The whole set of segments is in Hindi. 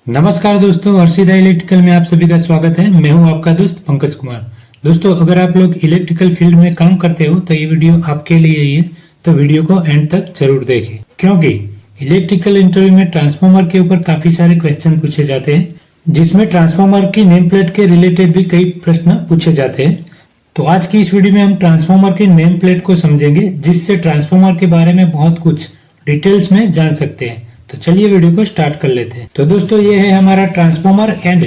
नमस्कार दोस्तों, हर्षिदा इलेक्ट्रिकल में आप सभी का स्वागत है। मैं हूं आपका दोस्त पंकज कुमार। दोस्तों, अगर आप लोग इलेक्ट्रिकल फील्ड में काम करते हो तो ये वीडियो आपके लिए ही है, तो वीडियो को एंड तक जरूर देखें, क्योंकि इलेक्ट्रिकल इंटरव्यू में ट्रांसफार्मर के ऊपर काफी सारे क्वेश्चन पूछे जाते हैं, जिसमें ट्रांसफार्मर की नेम प्लेट के रिलेटेड भी कई प्रश्न पूछे जाते हैं। तो आज की इस वीडियो में हम ट्रांसफार्मर की नेम प्लेट को समझेंगे, जिससे ट्रांसफार्मर के बारे में बहुत कुछ डिटेल्स में जान सकते हैं। तो चलिए वीडियो को स्टार्ट कर लेते हैं। तो दोस्तों, ये है हमारा ट्रांसफार्मर एंड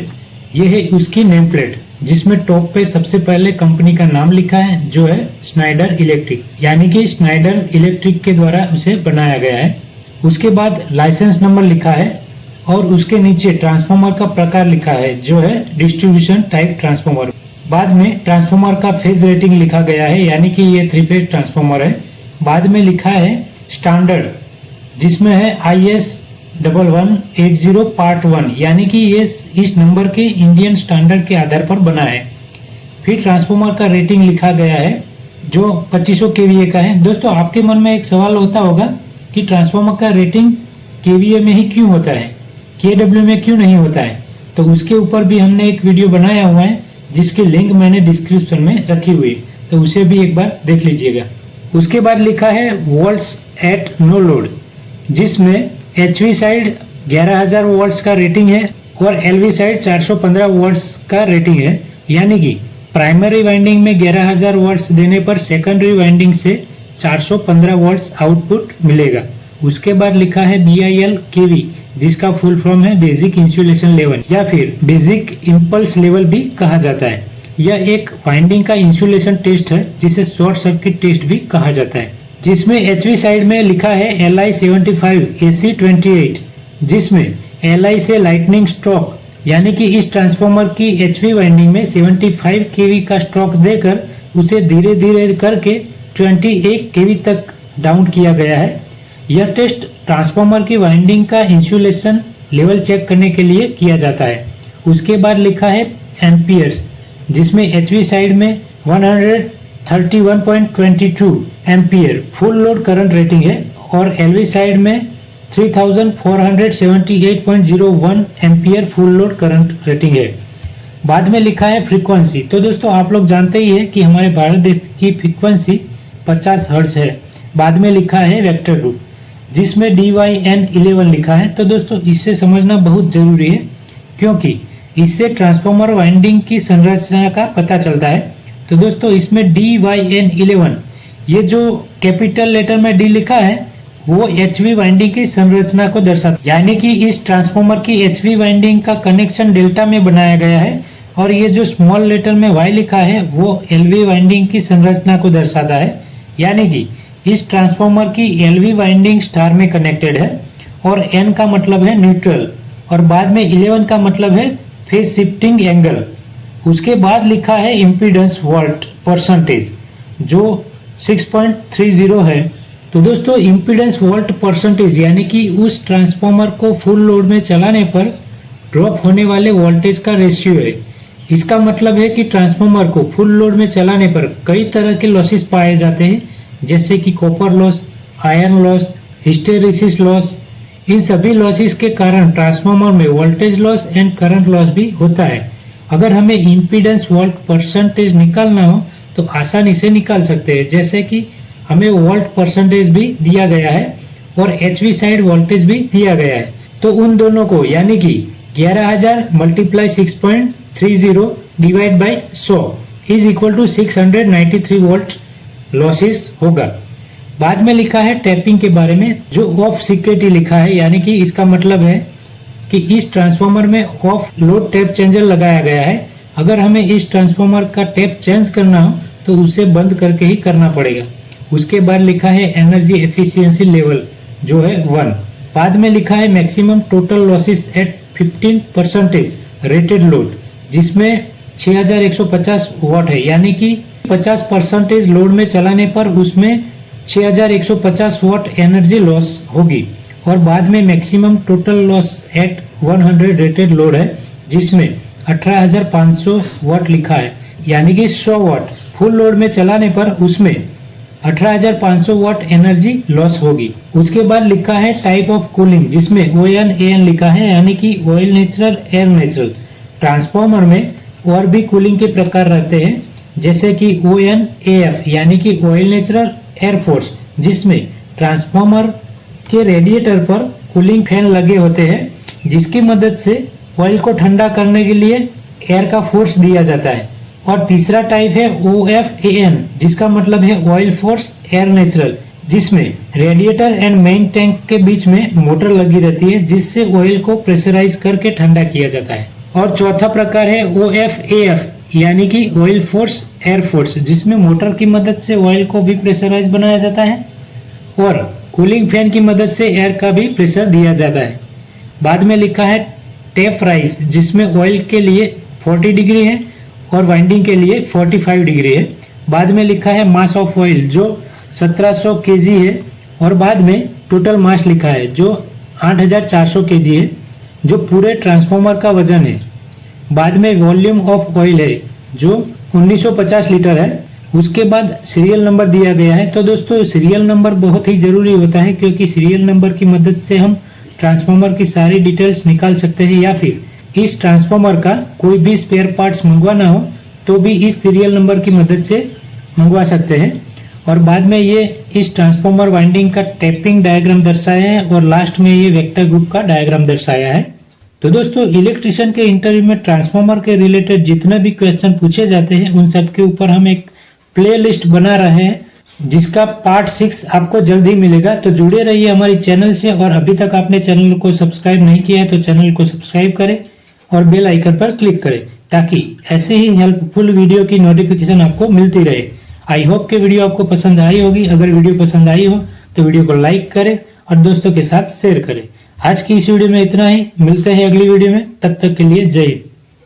ये है उसकी नेम प्लेट, जिसमें टॉप पे सबसे पहले कंपनी का नाम लिखा है, जो है स्नाइडर इलेक्ट्रिक, यानी कि स्नाइडर इलेक्ट्रिक के द्वारा उसे बनाया गया है। उसके बाद लाइसेंस नंबर लिखा है और उसके नीचे ट्रांसफार्मर का प्रकार लिखा है, जो है डिस्ट्रीब्यूशन टाइप ट्रांसफार्मर। बाद में ट्रांसफार्मर का फेज रेटिंग लिखा गया है, यानी कि ये 3 फेज ट्रांसफार्मर है। बाद में लिखा है स्टैंडर्ड, जिसमें है IS 1180 पार्ट 1, यानी कि ये इस नंबर के इंडियन स्टैंडर्ड के आधार पर बना है। फिर ट्रांसफार्मर का रेटिंग लिखा गया है, जो 2500 kVA का है। दोस्तों, आपके मन में एक सवाल होता होगा कि ट्रांसफार्मर का रेटिंग kVA में ही क्यों होता है, kW में क्यों नहीं होता है? तो उसके ऊपर भी हमने एक वीडियो बनाया हुआ है, जिसकी लिंक मैंने डिस्क्रिप्शन में रखी हुई है, तो उसे भी एक बार देख लीजिएगा। उसके बाद लिखा है वोल्ट्स एट नो लोड, जिसमें HV साइड 11000 वोल्ट्स का रेटिंग है और LV साइड 415 वोल्ट्स का रेटिंग है, यानी कि प्राइमरी वाइंडिंग में 11000 वोल्ट्स देने पर सेकेंडरी वाइंडिंग से 415 वोल्ट्स आउटपुट मिलेगा। उसके बाद लिखा है BIL KV, जिसका फुल फॉर्म है बेसिक इंसुलेशन लेवल या फिर बेसिक इम्पल्स लेवल भी कहा जाता है। यह एक वाइंडिंग का इंसुलेशन टेस्ट है, जिसे शॉर्ट सर्किट टेस्ट भी कहा जाता है। जिसमें HV साइड में लिखा है LI 75 AC 28, जिसमें LI से लाइटनिंग स्ट्रोक, यानी कि इस ट्रांसफार्मर की HV वाइंडिंग में 75 kV का स्ट्रोक देकर उसे धीरे धीरे करके 28 kV तक डाउन किया गया है। यह टेस्ट ट्रांसफार्मर की वाइंडिंग का इंसुलेशन लेवल चेक करने के लिए किया जाता है। उसके बाद लिखा है एम्पियर्स, जिसमें HV साइड में 131.22 ampere full load current rating है और LV साइड में 3478.01 ampere full load current rating है। बाद में लिखा है फ्रीक्वेंसी। तो दोस्तों, आप लोग जानते ही है कि हमारे भारत देश की फ्रीक्वेंसी 50 हर्ट्ज है। बाद में लिखा है वेक्टर ग्रुप, जिसमें DYN11 लिखा है। तो दोस्तों, इससे समझना बहुत जरूरी है, क्योंकि इससे ट्रांसफार्मर वाइंडिंग की संरचना का पता चलता है। तो दोस्तों, इसमें DYN11, ये जो कैपिटल लेटर में D लिखा है, वो HV वाइंडिंग की संरचना को दर्शाता है, यानी कि इस ट्रांसफार्मर की HV वाइंडिंग का कनेक्शन डेल्टा में बनाया गया है। और ये जो स्मॉल लेटर में Y लिखा है, वो LV वाइंडिंग की संरचना को दर्शाता है, यानी कि इस ट्रांसफार्मर की LV वाइंडिंग स्टार में कनेक्टेड है। और N का मतलब है न्यूट्रल, और बाद में 11 का मतलब है फेज शिफ्टिंग एंगल। उसके बाद लिखा है इम्पीडेंस वोल्ट परसेंटेज, जो 6.30 है। तो दोस्तों, इम्पीडेंस वोल्ट परसेंटेज यानी कि उस ट्रांसफार्मर को फुल लोड में चलाने पर ड्रॉप होने वाले वोल्टेज का रेशियो है। इसका मतलब है कि ट्रांसफार्मर को फुल लोड में चलाने पर कई तरह के लॉसेस पाए जाते हैं, जैसे कि copper loss, iron loss, hysteresis loss. इन सभी लॉसेस के कारण ट्रांसफार्मर में voltage loss and current loss भी होता है। अगर हमें इम्पीडेंस वोल्ट परसेंटेज निकालना हो तो आसानी से निकाल सकते हैं, जैसे कि हमें वोल्ट परसेंटेज भी दिया गया है और HV साइड वोल्टेज भी दिया गया है। तो उन दोनों को, यानी कि 11000 × 6.30 divide by 100 is equal to 693 volt losses होगा। बाद में लिखा है टैपिंग के बारे में, जो ऑफ सीक्रेट लिखा है, यानी कि इसका मतलब है कि इस ट्रांसफार्मर में ऑफ लोड टैप चेंजर लगाया गया है। अगर हमें इस ट्रांसफार्मर का टैप चेंज करना हो तो उसे बंद करके ही करना पड़ेगा। उसके बाद लिखा है एनर्जी एफिशिएंसी लेवल, जो है 1। बाद में लिखा है maximum total losses at 15% rated load, जिसमें 6150 वाट है, यानी कि 50% लोड में चलाने पर उसमें 6150 वाट एनर्जी लॉस होगी। और बाद में maximum total loss at 100 rated load है, जिसमें 18500 वाट लिखा है, यानी कि 100 वाट फुल लोड में चलाने पर उसमें 18,500 वाट एनर्जी लॉस होगी। उसके बाद लिखा है टाइप ऑफ कूलिंग, जिसमें ON AN लिखा है, यानी कि oil natural, air natural. Transformer में और भी कूलिंग के प्रकार रहते हैं, जैसे कि ON AF यानी कि ऑयल नेचुरल एयर फोर्स, जिसमें ट्रांसफॉर्मर के रेडिएटर पर कूलिंग फैन लगे होते हैं, जिसकी मदद से ऑयल को ठंडा करने के लिए एयर का फोर्स दिया जाता है। और तीसरा टाइप है OFAN, जिसका मतलब है ऑयल फोर्स एयर नेचुरल, जिसमें रेडिएटर एंड मेन टैंक के बीच में मोटर लगी रहती है, जिससे ऑयल को प्रेशराइज करके ठंडा किया जाता है। और चौथा प्रकार है OFAF यानी कि ऑयल फोर्स एयर फोर्स, जिसमें मोटर की मदद से ऑयल को भी प्रेशराइज बनाया जाता है और कूलिंग फैन की मदद से एयर का भी प्रेशर दिया जाता है। बाद में लिखा है टेप राइज, जिसमें ऑयल के लिए 40 डिग्री है और वाइंडिंग के लिए 45 डिग्री है। बाद में लिखा है मास ऑफ ऑयल, जो 1700 केजी है। और बाद में टोटल मास लिखा है, जो 8400 केजी है, जो पूरे ट्रांसफॉर्मर का वजन है। बाद में वॉल्यूम ऑफ ऑयल है, जो 1950 लीटर है। उसके बाद सीरियल नंबर दिया गया है। तो दोस्तों, सीरियल नंबर बहुत ही जरूरी होता है, क्योंकि सीरियल नंबर की मदद से हम ट्रांसफॉर्मर की सारी डिटेल्स निकाल सकते हैं, या फिर इस ट्रांसफॉर्मर का कोई भी स्पेयर पार्ट्स मंगवाना हो तो भी इस सीरियल नंबर की मदद से मंगवा सकते हैं। और बाद में ये इस ट्रांसफॉर्मर वाइंडिंग का टैपिंग डायग्राम दर्शाया है और लास्ट में ये वेक्टर ग्रुप का डायग्राम दर्शाया है। तो दोस्तों, इलेक्ट्रिशियन के इंटरव्यू में ट्रांसफॉर्मर के रिलेटेड जितने भी क्वेश्चन पूछे जाते हैं, उन सब के ऊपर हम एक प्लेलिस्ट बना रहे हैं, जिसका पार्ट 6 आपको जल्द ही मिलेगा। तो जुड़े रहिए हमारे चैनल से, और अभी तक आपने चैनल को सब्सक्राइब नहीं किया है तो चैनल को सब्सक्राइब करें और बेल आइकन पर क्लिक करें, ताकि ऐसे ही हेल्पफुल वीडियो की नोटिफिकेशन आपको मिलती रहे। आई होप कि वीडियो आपको पसंद आई होगी। अगर वीडियो पसंद आई हो तो वीडियो को लाइक करें और दोस्तों के साथ शेयर करें। आज की इस वीडियो में इतना ही, मिलते हैं अगली वीडियो में, तब तक के लिए जय हिंद।